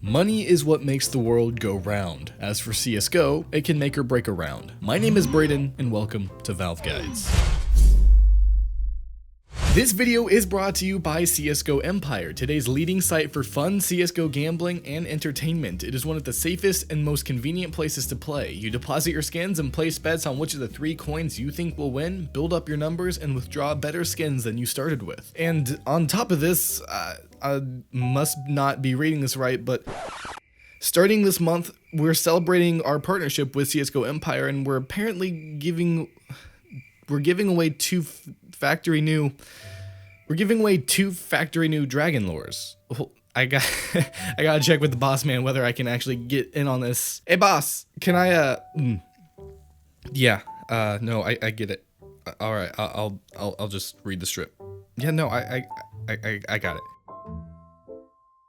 Money is what makes the world go round. As for CSGO, it can make or break a round. My name is Brayden, and welcome to Valve Guides. This video is brought to you by CSGO Empire, today's leading site for fun CSGO gambling and entertainment. It is one of the safest and most convenient places to play. You deposit your skins and place bets on which of the 3 coins you think will win, build up your numbers, and withdraw better skins than you started with. And on top of this, I must not be reading this right, but starting this month, we're celebrating our partnership with CSGO Empire, and we're apparently giving away two factory new dragon lures. I gotta check with the boss man whether I can actually get in on this. Hey boss, can I no, I get it. All right, I'll just read the strip. Yeah, no, I got it.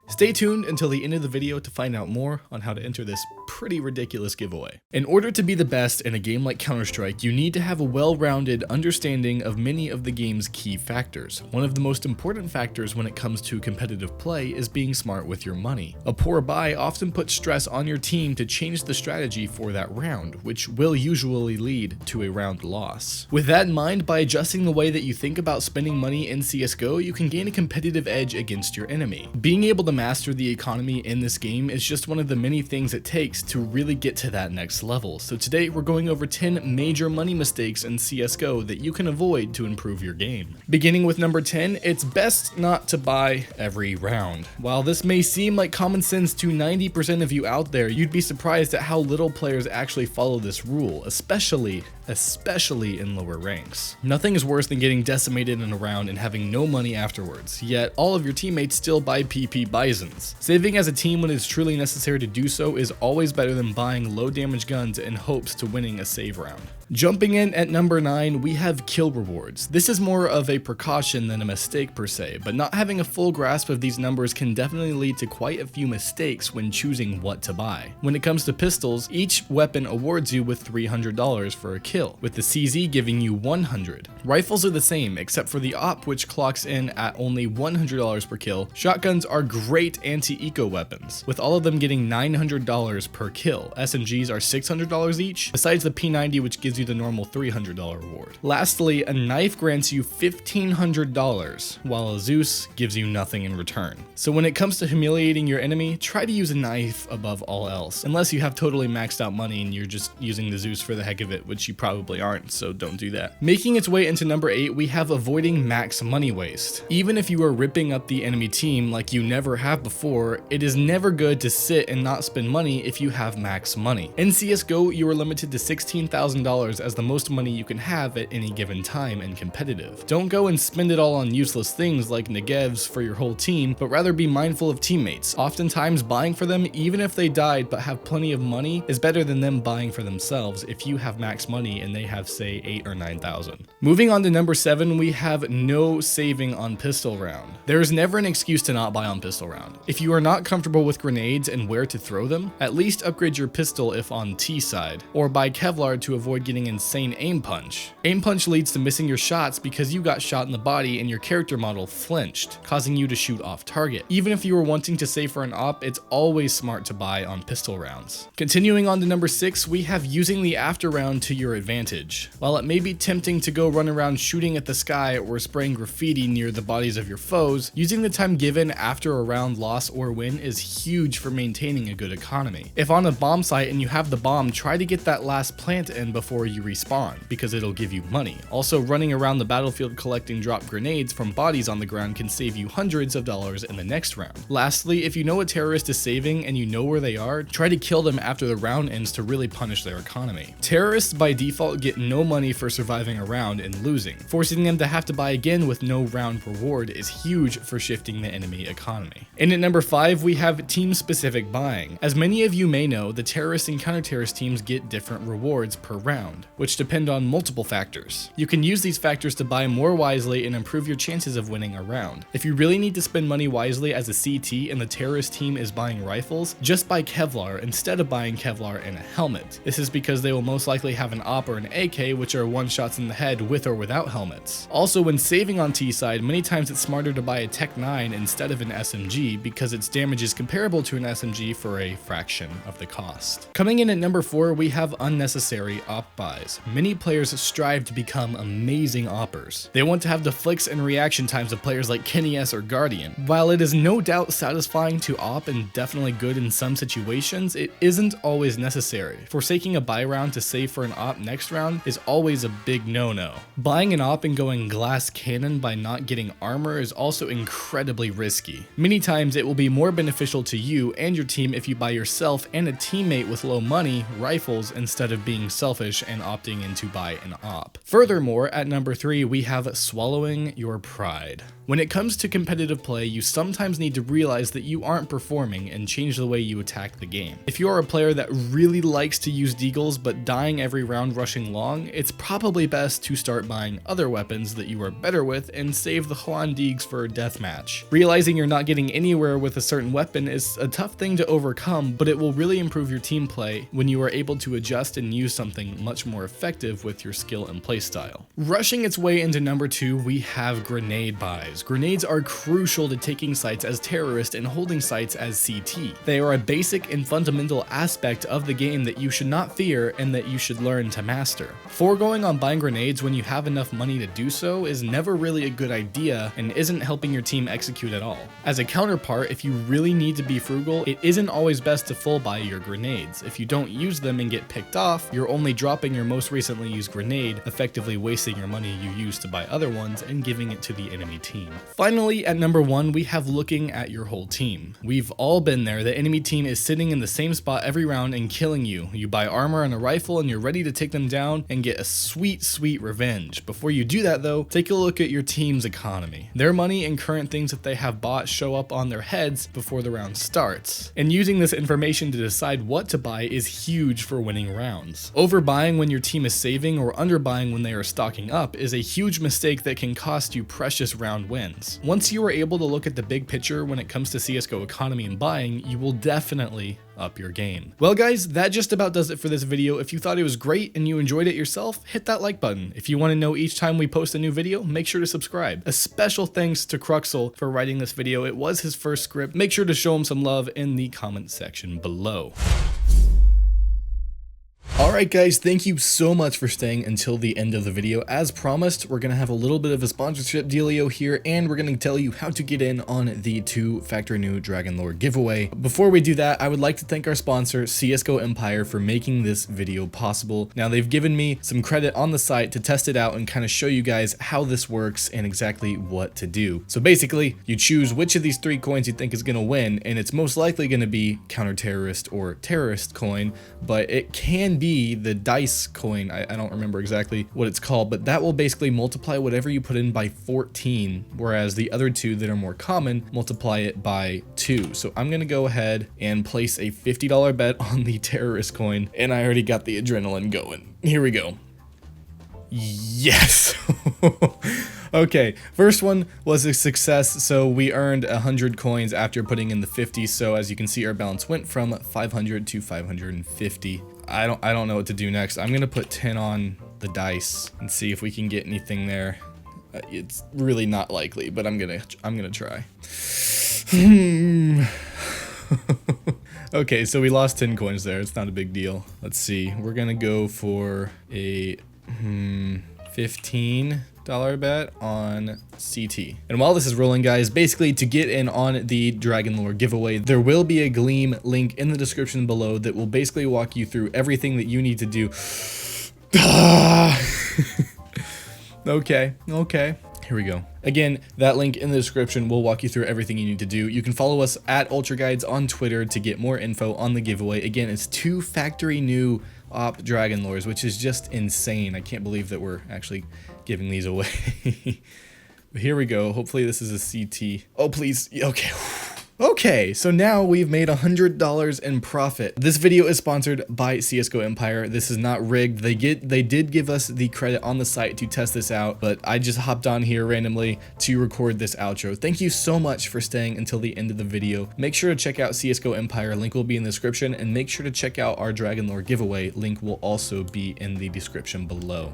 Stay tuned until the end of the video to find out more on how to enter this pretty ridiculous giveaway. In order to be the best in a game like Counter-Strike, you need to have a well-rounded understanding of many of the game's key factors. One of the most important factors when it comes to competitive play is being smart with your money. A poor buy often puts stress on your team to change the strategy for that round, which will usually lead to a round loss. With that in mind, by adjusting the way that you think about spending money in CSGO, you can gain a competitive edge against your enemy. Being able to master the economy in this game is just one of the many things it takes to really get to that next level. So today we're going over 10 major money mistakes in CSGO that you can avoid to improve your game. Beginning with number 10, it's best not to buy every round. While this may seem like common sense to 90% of you out there, you'd be surprised at how little players actually follow this rule, especially in lower ranks. Nothing is worse than getting decimated in a round and having no money afterwards, yet all of your teammates still buy PP Bisons. Saving as a team when it's truly necessary to do so is always better than buying low damage guns in hopes to winning a save round. Jumping in at number 9, we have kill rewards. This is more of a precaution than a mistake per se, but not having a full grasp of these numbers can definitely lead to quite a few mistakes when choosing what to buy. When it comes to pistols, each weapon awards you with $300 for a kill, with the CZ giving you $100. Rifles are the same, except for the AWP, which clocks in at only $100 per kill. Shotguns are great anti-eco weapons, with all of them getting $900 per kill. SMGs are $600 each, besides the P90, which gives you the normal $300 reward. Lastly, a knife grants you $1,500, while a Zeus gives you nothing in return. So when it comes to humiliating your enemy, try to use a knife above all else, unless you have totally maxed out money and you're just using the Zeus for the heck of it, which you probably aren't, so don't do that. Making its way into number 8, we have avoiding max money waste. Even if you are ripping up the enemy team like you never have before, it is never good to sit and not spend money if you have max money. In CSGO, you are limited to $16,000 as the most money you can have at any given time in competitive. Don't go and spend it all on useless things like negevs for your whole team, but rather be mindful of teammates. Oftentimes buying for them, even if they died but have plenty of money, is better than them buying for themselves if you have max money and they have say 8 or 9,000. Moving on to number 7, we have no saving on pistol round. There is never an excuse to not buy on pistol round. If you are not comfortable with grenades and where to throw them, at least upgrade your pistol if on T side, or buy Kevlar to avoid getting insane aim punch. Aim punch leads to missing your shots because you got shot in the body and your character model flinched, causing you to shoot off target. Even if you were wanting to save for an AWP, it's always smart to buy on pistol rounds. Continuing on to number 6, we have using the after round to your advantage. While it may be tempting to go run around shooting at the sky or spraying graffiti near the bodies of your foes, using the time given after a round loss or win is huge for maintaining a good economy. If on a bomb site and you have the bomb, try to get that last plant in before you respawn, because it'll give you money. Also, running around the battlefield collecting drop grenades from bodies on the ground can save you hundreds of dollars in the next round. Lastly, if you know a terrorist is saving and you know where they are, try to kill them after the round ends to really punish their economy. Terrorists by default get no money for surviving a round and losing. Forcing them to have to buy again with no round reward is huge for shifting the enemy economy. And at number 5, we have team-specific buying. As many of you may know, the terrorist and counter-terrorist teams get different rewards per round. round, which depend on multiple factors. You can use these factors to buy more wisely and improve your chances of winning a round. If you really need to spend money wisely as a CT and the terrorist team is buying rifles, just buy Kevlar instead of buying Kevlar and a helmet. This is because they will most likely have an AWP or an AK, which are one-shots in the head with or without helmets. Also, when saving on T side, many times it's smarter to buy a Tech 9 instead of an SMG because its damage is comparable to an SMG for a fraction of the cost. Coming in at number 4, we have unnecessary AWP buys. Many players strive to become amazing AWPers. They want to have the flicks and reaction times of players like Kenny S or Guardian. While it is no doubt satisfying to AWP and definitely good in some situations, it isn't always necessary. Forsaking a buy round to save for an AWP next round is always a big no-no. Buying an AWP and going glass cannon by not getting armor is also incredibly risky. Many times it will be more beneficial to you and your team if you buy yourself and a teammate with low money rifles instead of being selfish and opting in to buy an AWP. Furthermore, at number 3, we have swallowing your pride. When it comes to competitive play, you sometimes need to realize that you aren't performing and change the way you attack the game. If you are a player that really likes to use deagles but dying every round rushing long, it's probably best to start buying other weapons that you are better with and save the Juan Deags for a deathmatch. Realizing you're not getting anywhere with a certain weapon is a tough thing to overcome, but it will really improve your team play when you are able to adjust and use something much more effective with your skill and playstyle. Rushing its way into number 2, we have grenade buys. Grenades are crucial to taking sites as terrorist and holding sites as CT. They are a basic and fundamental aspect of the game that you should not fear and that you should learn to master. Foregoing on buying grenades when you have enough money to do so is never really a good idea and isn't helping your team execute at all. As a counterpart, if you really need to be frugal, it isn't always best to full buy your grenades. If you don't use them and get picked off, you're only dropping your most recently used grenade, effectively wasting your money you used to buy other ones and giving it to the enemy team. Finally, at number 1, we have looking at your whole team. We've all been there. The enemy team is sitting in the same spot every round and killing you. You buy armor and a rifle and you're ready to take them down and get a sweet, sweet revenge. Before you do that though, take a look at your team's economy. Their money and current things that they have bought show up on their heads before the round starts. And using this information to decide what to buy is huge for winning rounds. Overbuying when your team is saving or underbuying when they are stocking up is a huge mistake that can cost you precious round wins. Once you are able to look at the big picture when it comes to CSGO economy and buying, you will definitely up your game. Well guys, that just about does it for this video. If you thought it was great and you enjoyed it yourself, hit that like button. If you want to know each time we post a new video, make sure to subscribe. A special thanks to Cruxel for writing this video. It was his first script. Make sure to show him some love in the comment section below. Alright guys, thank you so much for staying until the end of the video. As promised, we're going to have a little bit of a sponsorship dealio here, and we're going to tell you how to get in on the 2 Factory New Dragon Lore giveaway. Before we do that, I would like to thank our sponsor, CSGO Empire, for making this video possible. Now, they've given me some credit on the site to test it out and kind of show you guys how this works and exactly what to do. So basically, you choose which of these 3 coins you think is going to win, and it's most likely going to be counter-terrorist or terrorist coin, but it can be the dice coin. I don't remember exactly what it's called, but that will basically multiply whatever you put in by 14, whereas the other 2 that are more common multiply it by 2. So I'm gonna go ahead and place a $50 bet on the terrorist coin, and I already got the adrenaline going. Here we go. Yes. Okay, first one was a success, so we earned 100 coins after putting in the 50. So as you can see, our balance went from 500 to 550. I don't know what to do next. I'm gonna put 10 on the dice and see if we can get anything there. It's really not likely, but I'm gonna try. Okay, so we lost 10 coins there. It's not a big deal. Let's see. We're gonna go for a $15 bet on CT. And while this is rolling, guys, basically to get in on the Dragon Lore giveaway, there will be a Gleam link in the description below that will basically walk you through everything that you need to do. Okay. Here we go. Again, that link in the description will walk you through everything you need to do. You can follow us at UltraGuides on Twitter to get more info on the giveaway. Again, it's 2 factory new AWP Dragon Lores, which is just insane. I can't believe that we're actually giving these away. But here we go. Hopefully this is a CT. Oh, please. Okay. Okay, so now we've made $100 in profit. This video is sponsored by CSGO Empire. This is not rigged. They did give us the credit on the site to test this out, but I just hopped on here randomly to record this outro. Thank you so much for staying until the end of the video. Make sure to check out CSGO Empire. Link will be in the description, and make sure to check out our Dragon Lore giveaway. Link will also be in the description below.